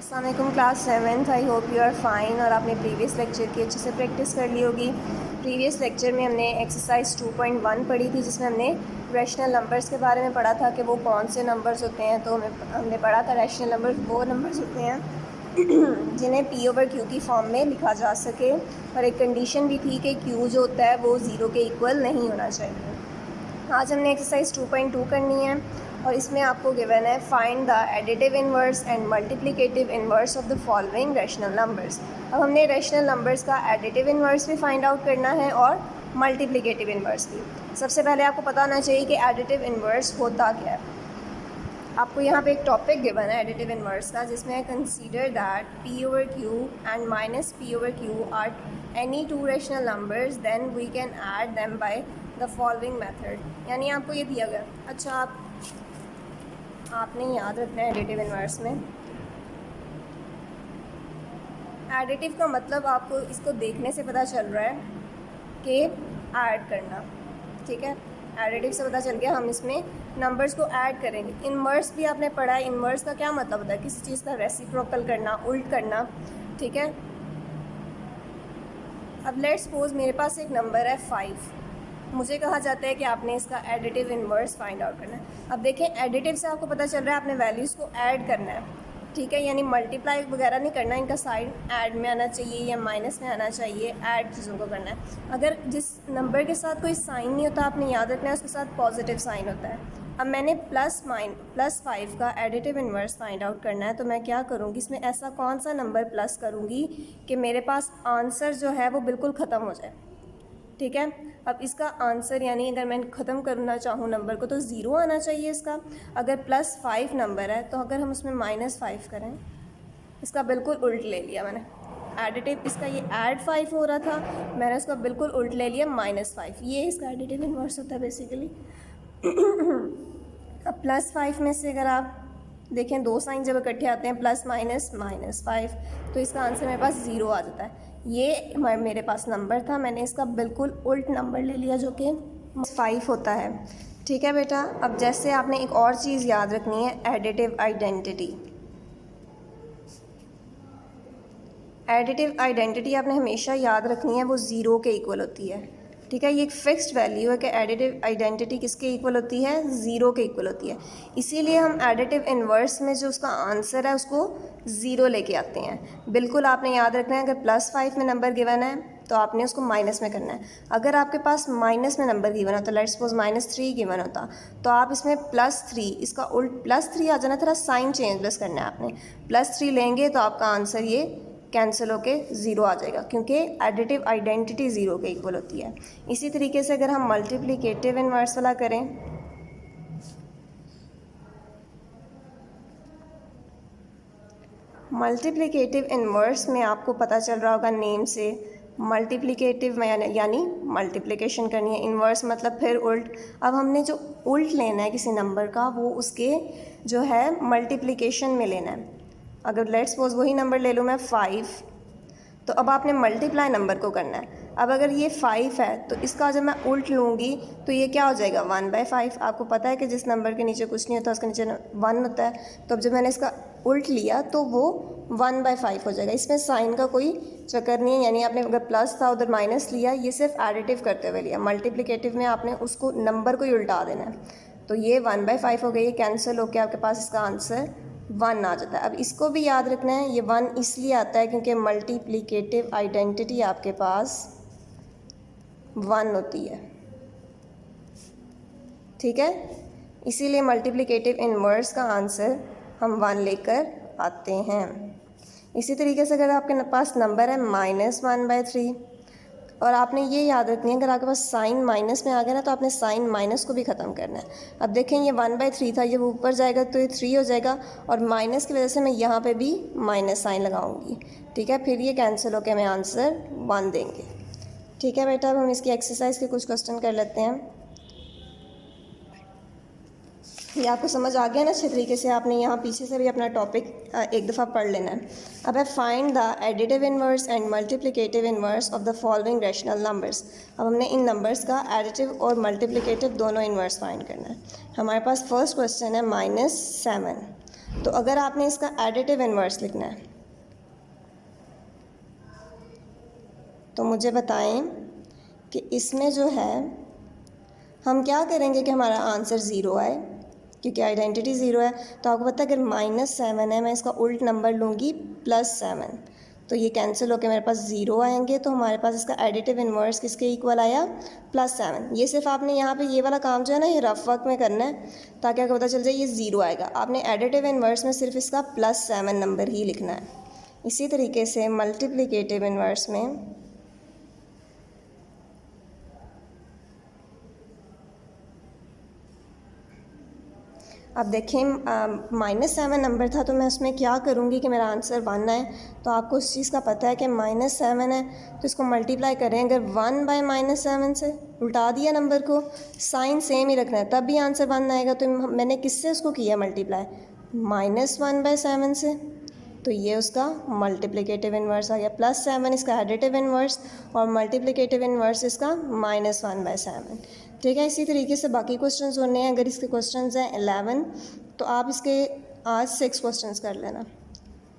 अस्सलाम वालेकुम class 7th। I hope you are fine. और आपने प्रीवियस लेक्चर की अच्छे से प्रैक्टिस कर ली होगी। प्रीवियस लेक्चर में हमने एक्सरसाइज 2.1 पढ़ी थी, जिसमें हमने रैशनल नंबर्स के बारे में पढ़ा था कि वो कौन से नंबर्स होते हैं। तो हमने पढ़ा था रैशनल नंबर्स वो नंबर्स होते हैं जिन्हें पी ओवर क्यू की फॉर्म में लिखा जा सके, और एक कंडीशन भी थी कि क्यू जो होता है वो ज़ीरो के इक्वल नहीं होना चाहिए। आज हमने एक्सरसाइज 2.2 करनी है और इसमें आपको गिवन है find the additive inverse and multiplicative inverse of the following rational numbers. अब हमने रैशनल नंबर्स का एडिटिव इन्वर्स भी फाइंड आउट करना है और मल्टीप्लिकेटिव इन्वर्स भी। सबसे पहले आपको पता होना चाहिए कि एडिटिव इन्वर्स होता क्या है। आपको यहाँ पे एक टॉपिक गिवन है एडिटिव इन्वर्स का, जिसमें है consider that p over q and minus p over q are any two rational numbers, then we can add them by the following method. यानी आपको ये दिया गया। अच्छा, आपने याद रखना है एडिटिव इन्वर्स में एडिटिव का मतलब आपको इसको देखने से पता चल रहा है कि ऐड करना। ठीक है, एडिटिव से पता चल गया हम इसमें नंबर्स को ऐड करेंगे। इन्वर्स भी आपने पढ़ा है। इन्वर्स का क्या मतलब होता है? किसी चीज़ का रेसिप्रोकल करना, उल्ट करना। ठीक है, अब लेट्स सपोज मेरे पास एक नंबर है 5। मुझे कहा जाता है कि आपने इसका एडिटिव इन्वर्स फाइंड आउट करना है। अब देखें, एडिटिव से आपको पता चल रहा है आपने वैल्यूज़ को ऐड करना है। ठीक है, यानी मल्टीप्लाई वगैरह नहीं करना, इनका साइड ऐड में आना चाहिए या माइनस में आना चाहिए। ऐड चीज़ों को करना है। अगर जिस नंबर के साथ कोई साइन नहीं होता, आपने याद रखना है उसके साथ पॉजिटिव साइन होता है। अब मैंने +5 का एडिटिव इन्वर्स फाइंड आउट करना है, तो मैं क्या करूँगी, इसमें ऐसा कौन सा नंबर प्लस करूँगी कि मेरे पास आंसर जो है वो बिल्कुल ख़त्म हो जाए। ठीक है, अब इसका आंसर यानी अगर मैं ख़त्म करना चाहूँ नंबर को तो ज़ीरो आना चाहिए इसका। अगर +5 नंबर है तो अगर हम उसमें -5 करें, इसका बिल्कुल उल्ट ले लिया मैंने। एडिटिव इसका ये ऐड 5 हो रहा था, मैंने उसका बिल्कुल उल्ट ले लिया -5। ये इसका एडिटिव इन्वर्स होता है बेसिकली। अब +5 में से अगर आप देखें, दो साइन जब इकट्ठे आते हैं प्लस माइनस -5, तो इसका आंसर मेरे पास 0 आ जाता है। ये मेरे पास नंबर था, मैंने इसका बिल्कुल उल्ट नंबर ले लिया जो कि 5 होता है। ठीक है बेटा, अब जैसे आपने एक और चीज़ याद रखनी है, एडिटिव आइडेंटिटी। एडिटिव आइडेंटिटी आपने हमेशा याद रखनी है, वो 0 के इक्वल होती है। ठीक है, ये एक फिक्स्ड वैल्यू है कि एडिटिव आइडेंटिटी किसके इक्वल होती है? 0 के इक्वल होती है। इसीलिए हम एडिटिव इन्वर्स में जो उसका आंसर है उसको 0 लेके आते हैं। बिल्कुल आपने याद रखना है, अगर +5 में नंबर गिवन है तो आपने उसको माइनस में करना है। अगर आपके पास माइनस में नंबर गिवन होता, लेट्स सपोज -3 गिवन होता, तो आप इसमें +3, इसका उल्ट +3 आ जाना, थोड़ा साइन चेंज बस करना है आपने। +3 लेंगे तो आपका आंसर ये कैंसिल होके 0 आ जाएगा, क्योंकि एडिटिव आइडेंटिटी 0 के इक्वल होती है। इसी तरीके से अगर हम मल्टीप्लिकेटिव इन्वर्स वाला करें, मल्टीप्लिकेटिव इन्वर्स में आपको पता चल रहा होगा नेम से, मल्टीप्लिकेटिव यानी मल्टीप्लिकेशन करनी है, इन्वर्स मतलब फिर उल्ट। अब हमने जो उल्ट लेना है किसी नंबर का, वो उसके जो है मल्टीप्लिकेशन में लेना है। अगर लेट्स सपोज वही नंबर ले लूँ मैं 5, तो अब आपने मल्टीप्लाई नंबर को करना है। अब अगर ये 5 है तो इसका जब मैं उल्ट लूँगी तो ये क्या हो जाएगा? 1/5। आपको पता है कि जिस नंबर के नीचे कुछ नहीं होता उसके नीचे 1 होता है। तो अब जब मैंने इसका उल्ट लिया तो वो 1/5 हो जाएगा। इसमें साइन का कोई चक्कर नहीं है, यानी आपने अगर प्लस था उधर माइनस लिया, ये सिर्फ एडिटिव करते हुए लिया। मल्टीप्लिकेटिव में आपने उसको नंबर को ही उल्टा देना है। तो ये 1/5 हो गई, ये कैंसिल होकर आपके पास इसका आंसर 1 आ जाता है। अब इसको भी याद रखना है, ये 1 इसलिए आता है क्योंकि मल्टीप्लिकेटिव आइडेंटिटी आपके पास 1 होती है। ठीक है, इसीलिए मल्टीप्लिकेटिव इन्वर्स का आंसर हम 1 लेकर आते हैं। इसी तरीके से अगर आपके पास नंबर है -1/3, और आपने ये याद रखनी है, अगर आपके पास साइन माइनस में आ गया ना, तो आपने साइन माइनस को भी ख़त्म करना है। अब देखें, ये 1/3 था, ये ऊपर जाएगा तो ये 3 हो जाएगा, और माइनस की वजह से मैं यहाँ पे भी माइनस साइन लगाऊंगी। ठीक है, फिर ये कैंसिल होकर हमें आंसर 1 देंगे। ठीक है बेटा, अब हम इसकी एक्सरसाइज के कुछ क्वेश्चन कर लेते हैं। ये आपको समझ आ गया ना अच्छे तरीके से? आपने यहाँ पीछे से भी अपना टॉपिक एक दफ़ा पढ़ लेना है। अब है find the additive inverse and multiplicative inverse of the following rational numbers. अब हमने इन नंबर्स का एडिटिव और मल्टीप्लिकेटिव दोनों इन्वर्स फाइंड करना है। हमारे पास फर्स्ट क्वेश्चन है -7। तो अगर आपने इसका एडिटिव इन्वर्स लिखना है तो मुझे बताएं कि इसमें जो है हम क्या करेंगे कि हमारा आंसर ज़ीरो आए, क्योंकि आइडेंटिटी ज़ीरो है। तो आपको पता है अगर -7 है, मैं इसका उल्ट नंबर लूँगी +7, तो ये कैंसिल होकर मेरे पास ज़ीरो आएंगे। तो हमारे पास इसका एडिटिव इन्वर्स किसके इक्वल आया? +7। ये सिर्फ आपने यहाँ पे ये वाला काम जो है ना ये रफ वर्क में करना है, ताकि आपको पता चल जाए ये ज़ीरो आएगा। आपने एडिटिव इन्वर्स में सिर्फ इसका +7 नंबर ही लिखना है। इसी तरीके से मल्टीप्लिकेटिव इन्वर्स में अब देखें -7 नंबर था, तो मैं उसमें क्या करूँगी कि मेरा आंसर 1 आए। तो आपको उस चीज़ का पता है कि -7 है, तो इसको मल्टीप्लाई करें अगर 1 बाय -7 से, उल्टा दिया नंबर को, साइन सेम ही रखना है, तब भी आंसर 1 आएगा। तो मैंने किससे उसको किया मल्टीप्लाई? -1/7 से, तो ये उसका मल्टीप्लिकेटिव इन्वर्स आ गया। +7 इसका एडिटिव इन्वर्स और मल्टीप्लिकेटिव इन्वर्स इसका -1/7। ठीक है, इसी तरीके से बाकी क्वेश्चंस होने हैं। अगर इसके क्वेश्चंस हैं 11, तो आप इसके आज 6 क्वेश्चंस कर लेना।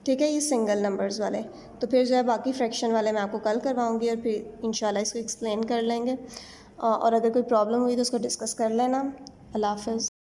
ठीक है, ये सिंगल नंबर्स वाले। तो फिर जो है बाकी फ्रैक्शन वाले मैं आपको कल करवाऊँगी और फिर इंशाल्लाह इसको एक्सप्लेन कर लेंगे। और अगर कोई प्रॉब्लम हुई तो उसको डिस्कस कर लेना। अल्लाह हाफ़िज़।